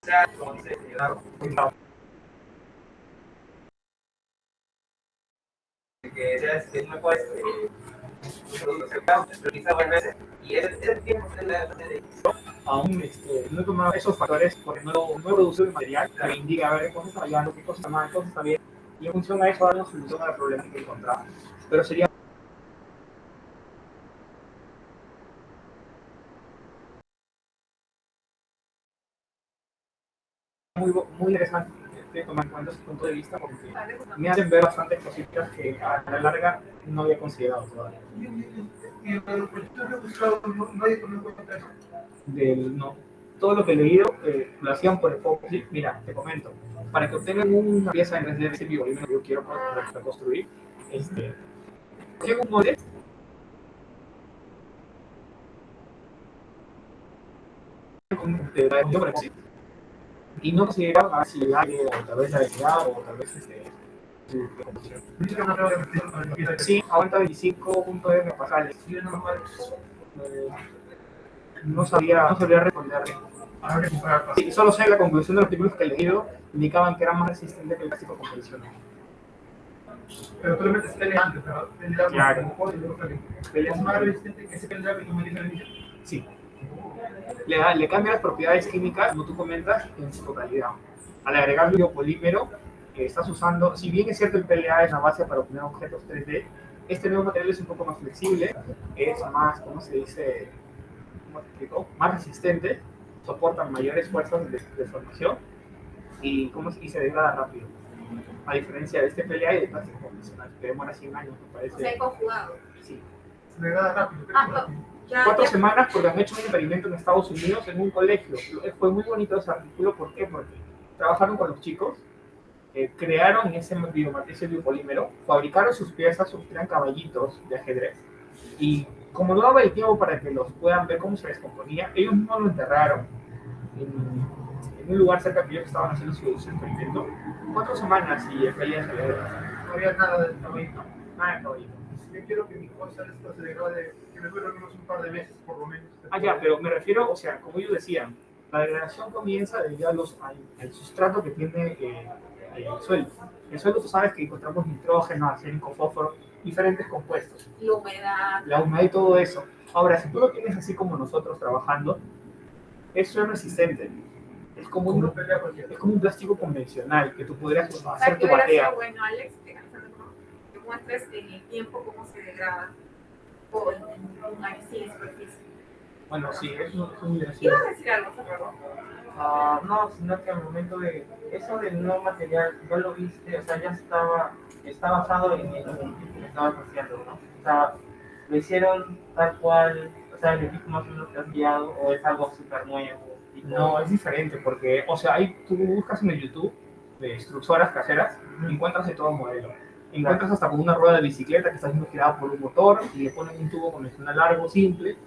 sea como dice el agua. Que seas que no puedes un producto se pueda utilizar varias veces y ese tiempo es la de Aún no he tomado esos factores porque no he producido el material que me indica a ver qué cosas está fallando, qué cosas está mal, qué cosas está bien, y en función a eso dar una solución al problema que encontramos. Pero sería muy interesante tomar en cuenta su punto de vista porque me hacen ver bastantes cositas que a la larga no había considerado todavía. Y el proyecto que he buscado, nadie tomó en cuenta eso. No. Todo lo que he leído lo hacían por enfoque. Sí, mira, te comento. Para que obtengan una pieza en 3D de ese biolímero que yo quiero reconstruir, tengo un modelo y no consideraba si el aire o tal vez la densidad o tal vez su composición. Dice que no tengo que meter a la pieza. Sí, aguanta 25.0 pasales. No sabía responderle. Habrá que comparar. Sí, solo sé la conclusión de los artículos que he leído indicaban que era más resistente que el plástico convencional. Pero tú le metes PLA antes, ¿verdad? PLA Claro. como código, luego PLA. ¿Es más resistente que ese PLA que tú me dices al inicio? Sí. Le cambia las propiedades químicas, como tú comentas, en su totalidad. Al agregar biopolímero, estás usando, si bien es cierto el PLA es la base para obtener objetos 3D, este nuevo material es un poco más flexible, es más, ¿cómo se dice? ¿Cómo te explico? Más resistente, soporta mayores fuerzas de formación y se degrada rápido. A diferencia de este PLA y de plástico convencional, que demora 100 años, me parece. se ha conjugado. Sí. Se degrada rápido. Ya, 4 semanas porque han hecho un experimento en Estados Unidos en un colegio. Fue muy bonito ese artículo. ¿Por qué? Porque trabajaron con los chicos, crearon ese biopolímero, fabricaron sus piezas, eran caballitos de ajedrez. Y como no daba el tiempo para que los puedan ver cómo se descomponía, ellos mismos lo enterraron en un lugar cerca de ellos que estaban haciendo su experimento. 4 semanas y el pelea salió de casa. No había nada del caballito. Nada de caballito. Yo quiero que mi cosa esto se degrade, que me dure unos un par de meses por lo menos. Ya, pero me refiero, o sea, como ellos decían, la degradación comienza debido al sustrato que tiene el suelo. El suelo, tú sabes que encontramos nitrógeno, arsénico, fósforo, diferentes compuestos. la humedad. La humedad y todo eso. Ahora, si tú lo tienes así como nosotros trabajando, eso es resistente. Es como Como un, una pelea cualquiera. es como un plástico convencional que tú podrías O sea, hacer que tu hubiera sido batea. bueno, Alex, que muestres en el tiempo cómo se degrada con sí, superficie. Bueno, sí, eso hubiera sido. ¿Quieres decir algo, Fernando? No, sino que al momento de eso del nuevo material, ya lo viste, o sea, está basado en el equipo que estabas haciendo, ¿no? O sea, lo hicieron tal cual, o sea, el equipo más o menos que has guiado, o es algo súper nuevo. No, es diferente porque, o sea, ahí tú buscas en el YouTube de extrusoras caseras y encuentras de todo modelo. Encuentras hasta con una rueda de bicicleta que está siendo girada por un motor y le ponen un tubo convencional largo, simple.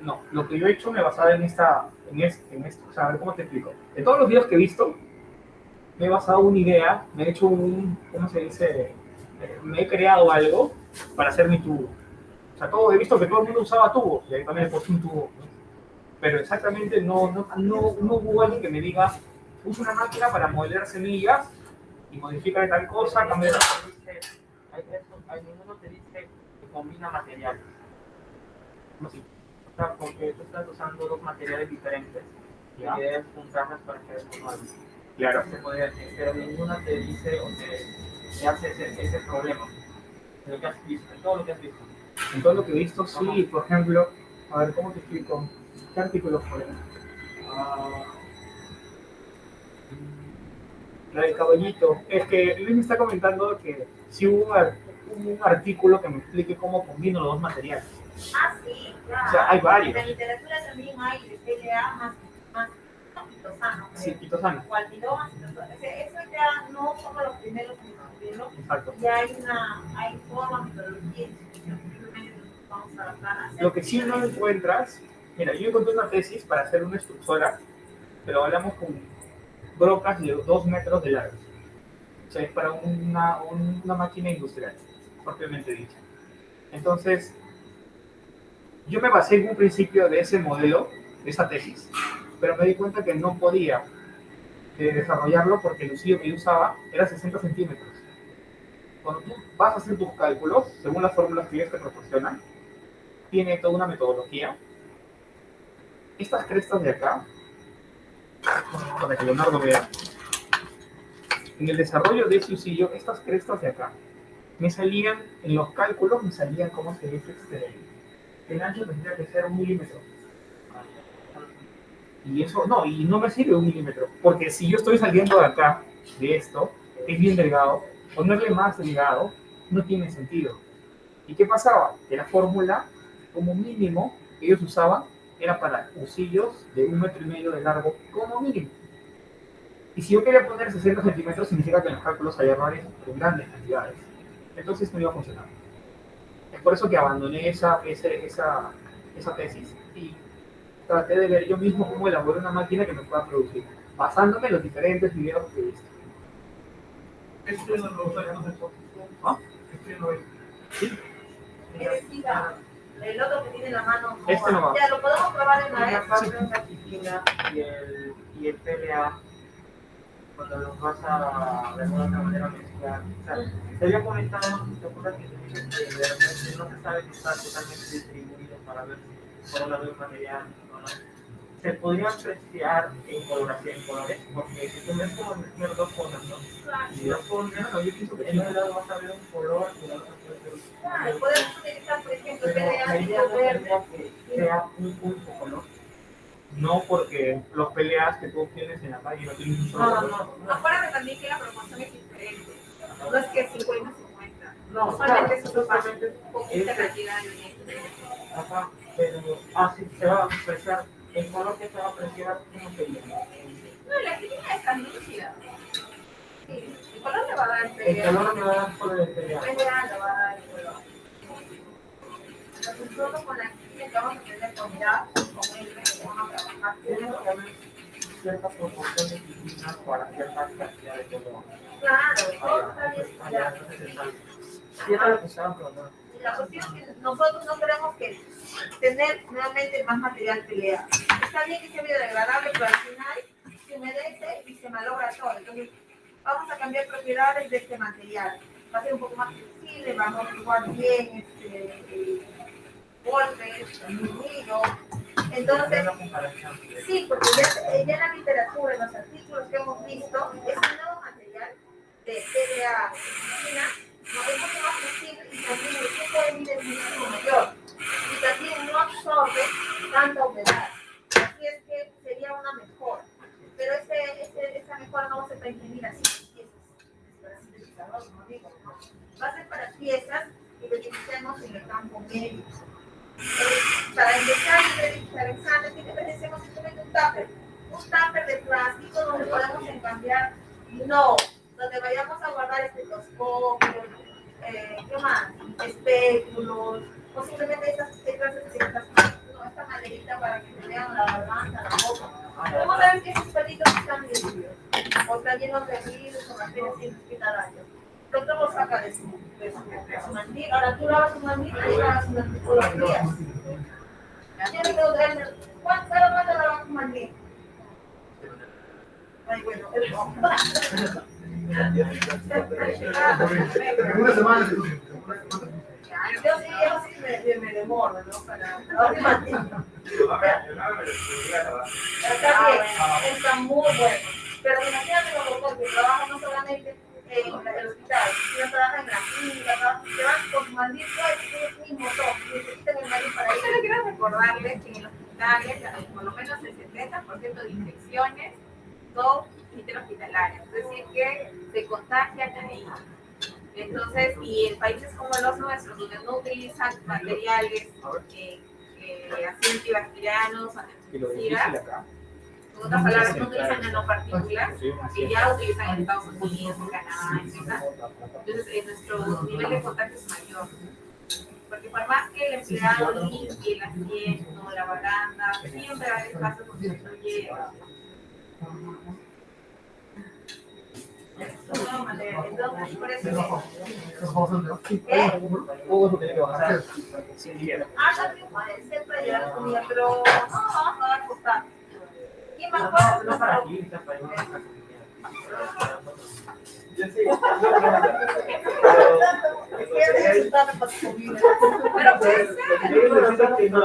No, lo que yo he hecho me basaba en esto. O sea, a ver cómo te explico. De todos los videos que he visto, me he basado en una idea, me he hecho ¿cómo se dice? Me he creado algo para hacer mi tubo. O sea, he visto que todo el mundo usaba tubos y ahí también le puse un tubo, ¿no? Pero exactamente no hubo alguien que me diga, usa una máquina para modelar semillas y modifica de tal cosa, cambia de... Ninguno te dice que combina materiales. ¿Cómo así? O sea, porque tú estás usando dos materiales diferentes y ¿Ya? debes juntarlas para crear uno nuevo. Claro. Se podría decir, pero ninguna te dice o te hace ese problema. En lo que has visto, en todo lo que has visto. En todo lo que he visto, sí, por ejemplo, a ver, ¿cómo te explico? ¿Qué artículo fue? Ah, la del caballito. Es que Luis me está comentando que sí hubo un artículo que me explique cómo combino los dos materiales. Ah, sí, claro. O sea, hay varios. En la literatura también hay de PLA más quitosano. Sí, quitosano. O almidón más quitosano. Eso ya no somos los primeros en descubrirlo. Exacto. Ya hay formas, metodologías, simplemente nos vamos a adaptar a hacer. Lo que sí no encuentras, mira, yo encontré una tesis para hacer una extrusora, pero hablamos con brocas de 2 metros de largo. O sea, es para una máquina industrial, propiamente dicha. Entonces, yo me basé en un principio de ese modelo, de esa tesis, pero me di cuenta que no podía desarrollarlo porque el usillo que yo usaba era 60 centímetros. Cuando tú vas a hacer tus cálculos, según las fórmulas que ellos te proporcionan, tiene toda una metodología. Estas crestas de acá, para que Leonardo vea, en el desarrollo de ese usillo, estas crestas de acá, me salían, en los cálculos, me salían, ¿cómo se dice? El ancho tendría que ser 1 milímetro. Y eso, no, y no me sirve 1 milímetro, porque si yo estoy saliendo de acá, de esto, es bien delgado, ponerle más delgado no tiene sentido. ¿Y qué pasaba? Que la fórmula, como mínimo, que ellos usaban, era para usillos de 1,5 metros de largo, como mínimo. Y si yo quería poner 60 centímetros, significa que en los cálculos hay errores en grandes cantidades. Entonces no iba a funcionar. Es por eso que abandoné esa tesis y traté de ver yo mismo cómo elaborar una máquina que me pueda producir, basándome en los diferentes videos que he visto. Este no lo usa, ya no sé por qué. ¿Ah? Este no es. Sí, El otro que tiene la mano. Este no va. Ya, lo podemos probar en Y una vez. aparte de la quitina y el PLA, cuando los vas a de alguna otra manera mezclar, o sea, te había comentado, ¿te acuerdas que te dije que de repente no se sabe que está totalmente distribuido para ver si por un lado el material o no? Se podría apreciar en coloración, en colores, porque si tú ves como mezclar dos cosas, ¿no? Si dos pones, no, yo pienso que en un lado vas a ver un color y en el otro puede ser un Claro, podemos utilizar, por ejemplo, pero PLA la idea tipo no verde. sería que sea un único color. no, porque los peleas que tú obtienes en la calle no tienen un solo color. Acuérdate también que la proporción es diferente. No es que 50-50. No, Solamente claro, es un paso, justamente poquita ese- cantidad de Ajá, pero así se va a apreciar. El color que se va a apreciar, ¿cómo sería? No, la clínica es translúcida. Sí, el color le va a dar el El PLA. color me va a dar por el PLA. PLA le va a dar el color. Entonces, solo con la clínica vamos a tener comunidad, con él, vamos a trabajar. Tiene que haber cierta proporción de piscinas para cierta cantidad de color. Claro, todo está bien Allá, estudiado. entonces está. Sí, era lo que estaba preguntando. La cuestión es que nosotros no queremos que tener nuevamente más material PLA. Está bien que sea biodegradable, pero al final se humedece y se malogra todo. Entonces, vamos a cambiar propiedades de este material. Va a ser un poco más flexible, vamos a jugar bien golpes, disminuido. Entonces, sí, porque ya en la literatura, en los artículos que hemos visto, es un nuevo material de PDA China, no es mucho más flexible y también el tiempo de vida es mucho mayor. Y también no absorbe tanta humedad. Así es que sería una mejora. Pero esa mejora no va a ser para imprimir así piezas, para sintetizador, como digo, ¿no? Va a ser para piezas que utilicemos en el campo médico. Para empezar a realizar exámenes, ¿qué te parecemos simplemente un tupper de plástico donde podemos encambiar? No, donde vayamos a guardar estetoscopios, ¿qué más? Espéculos, o simplemente estas esta maderita para que se vean la garganta, la boca. ¿Cómo saben que esos palitos están limpios? O están llenos de virus o bacterias hospitalarias. Pronto lo saca de su mandil. Ahora tú lavas tu mandil y lavas tu mandil todos los días. ¿Cuánto lavas tu mandil? Ay, bueno, En una semana yo sí me demoro, ¿no? Para está bien, está muy bueno. Pero imagínate los doctores que trabajan no solamente en el hospital, sino trabajan en la clínica, que van con su mandil, ellos mismos necesitan el mandil para ir. Solo quiero recordarles que en los hospitales, por lo menos el 70% de infecciones son interhospitalarias, es decir, que se contagian ahí. Entonces, y en países como los nuestros, donde no utilizan materiales así antibacterianos, antibacterianos, en otras palabras, no utilizan nanopartículas, que ya utilizan en Estados Unidos, en Canadá, etc. Entonces, nuestro nivel de contagio es mayor. Porque por más que el empleado limpie el asiento, la baranda, siempre va a haber casos donde no llega. Entonces, por eso también puede ser para llevar comida, pero no vamos a dar costar. ¿Quién más puede? No para aquí, está para allá. Yo sí, Pero puede ser. no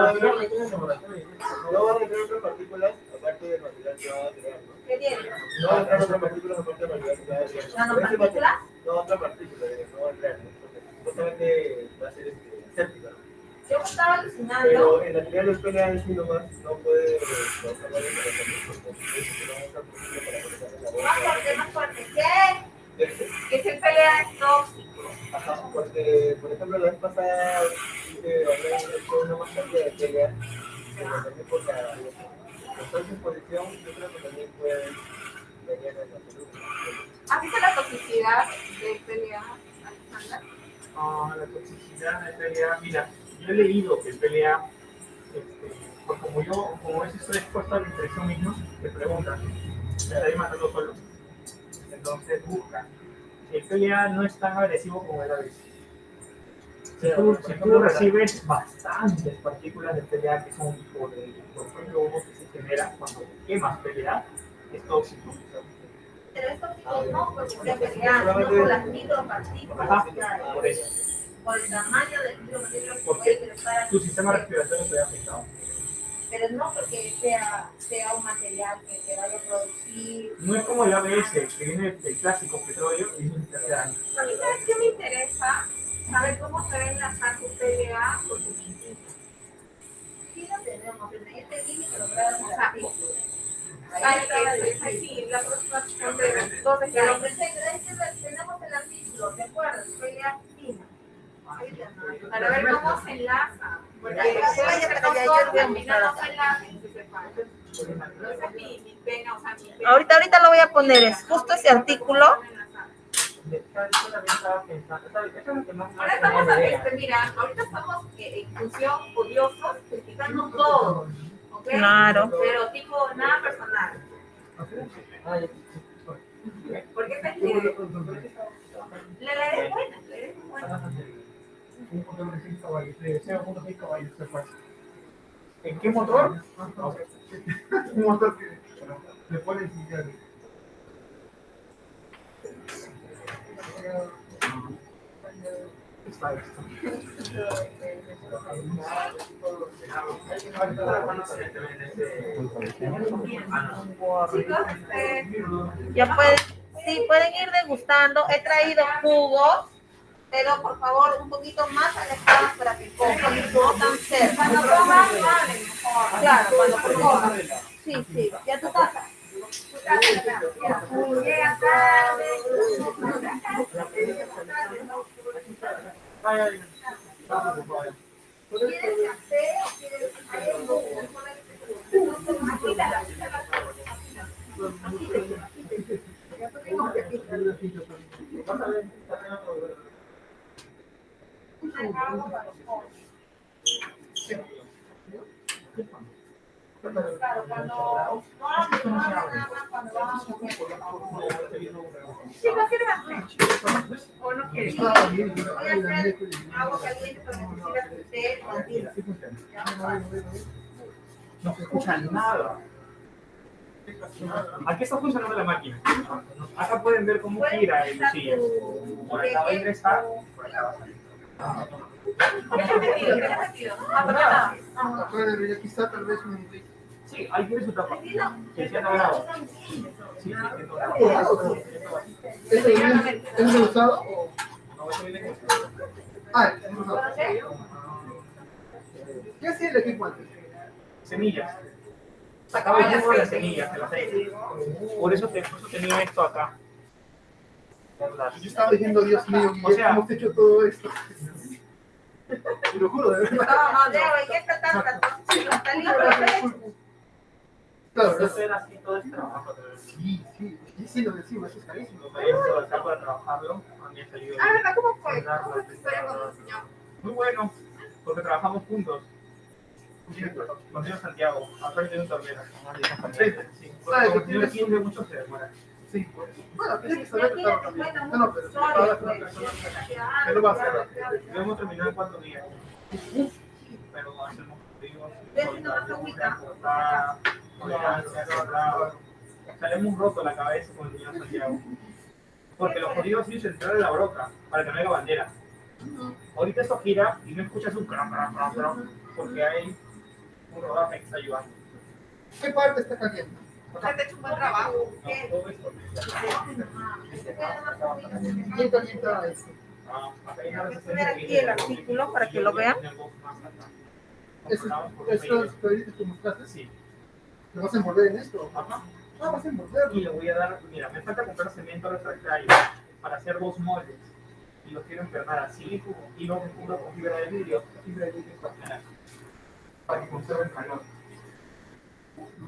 van a entrar otras partículas aparte del material que va a crear, ¿no? ¿Qué tiene? No van a entrar otras partículas aparte del material que va a crear. ¿Nanopartículas? No, otra partícula, no va a entrar. Justamente va a ser séptica. Yo estaba alucinando. Pero en la teoría del PLA en sí nomás no puede trabajar para Más fuerte. ¿Qué? Que se pelea es tóxico. Ajá, porque, por ejemplo, la vez pasada hablé de una mascarilla de PLA, pero también por la constante exposición, yo creo que también puede dañar a la salud. ¿Has visto la toxicidad del PLA, Alexandra? La toxicidad del PLA, mira, yo he leído que el PLA, pues como es estoy expuesto a la infección misma, te preguntan, ¿te estáis matando solo? Entonces busca. El PLA no es tan agresivo como el ABC. Si tú recibes bastantes partículas de PLA que son por ejemplo, uno que se genera cuando quemas PLA, es tóxico. Pero es tóxico no porque sea peleado, sino por las micropartículas. Ajá, por eso. Por el tamaño del micropartículas que Porque puede ingresar. tu sistema respiratorio se ve afectado. Pero no porque sea un material que te vaya a producir. No es como el ABS, que viene del clásico petróleo y es un tercer año. A mí, ¿sabes qué me interesa? Saber cómo se ve enlazar tu PLA con tu quintita. Sí lo tenemos, en este límite lo traemos en el artículo. Sí, la próxima son de 2 de Pero cada. tenemos el artículo, ¿de acuerdo? Pelea fina. Para ver cómo se enlaza. Porque Ya, ya, puede ser ya, dos, yo voy a al final mostrar no se enlazan y se separan. No es mi pena, o sea, mi pena. Ahorita lo voy a poner, es justo ese artículo. Ahora estamos mira, ahorita estamos en función curiosos, criticando todo, ¿ok? Claro. Pero tipo, nada personal. Porque esta es la idea es buena, la idea es buena. 1.6 caballos, 0.6 caballos se fue. ¿En qué motor? Un motor que le ponen sin llave. Está esto. Chicos, ya pueden, sí, pueden ir degustando. He traído jugos, pero por favor un poquito más alejados para que coman, no tan cerca. Cuando coman, hablen mejor. Claro, cuando coman. Sí, sí, ya tu taza. ¿Quieres café o quieres Claro, cuando no hablen nada más, cuando van a comer. Chicos, sírvanse. ¿O no quieren? Voy a hacer agua caliente para que sirva té con tinta. No se escucha nada. Aquí está funcionando la máquina. Acá pueden ver cómo gira el silla. Por acá va a ingresar, por acá va a salir. Quizá tal vez un... Sí, ahí tiene su tapa. 60 grados. Sí, 60 grados. ¿Es usado? No, eso viene con... Ah, es usado. ¿Qué hacía el equipo antes? Semillas. Sacaba el jugo de las semillas, del aceite. Por eso tenía esto acá. Yo estaba diciendo, Dios mío, O sea, hemos hecho todo esto. Te lo juro, de verdad. No, Leo, ¿y qué está tan está libre? Claro, esto era así todo este trabajo. sí, sí, lo decimos, eso es carísimo. Esto acá para trabajarlo, a mí ha salido Ah, ¿verdad? ¿Cómo fue? ¿Cómo fue tu historia con el señor? muy bueno, porque trabajamos juntos. Con señor Santiago, aparte de un torneo. Sí, porque el señor Kim de mucho se demora. Sí, pues. Bueno, tienes que saber que estaba cambiando. No, pero si hablas con una persona que no va a hacer. Lo hemos terminado en 4 días. Pero hacemos pedidos. Salimos roto la cabeza con el señor Santiago. Porque los jodidos sí se entraron en la broca para que no haya bandera. Ahorita esto gira y no escuchas un cram, porque hay un rodaje que está ayudando. ¿Qué parte está caliente? Usted ha hecho un buen trabajo. Todo esto. ¿Quién calienta esto? Voy a poner aquí el artículo para que lo vean. ¿Estos proyectos que mostraste? Sí. ¿Lo vas a envolver en esto? Ajá. Ah, vas a envolverlo. Y le voy a dar, mira, me falta comprar cemento refractario para hacer 2 moldes. Y los quiero empernar así y luego cubro con fibra de vidrio para que conserve el calor.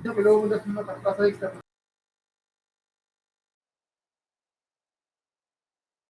No, que luego mandas una carcasa extra.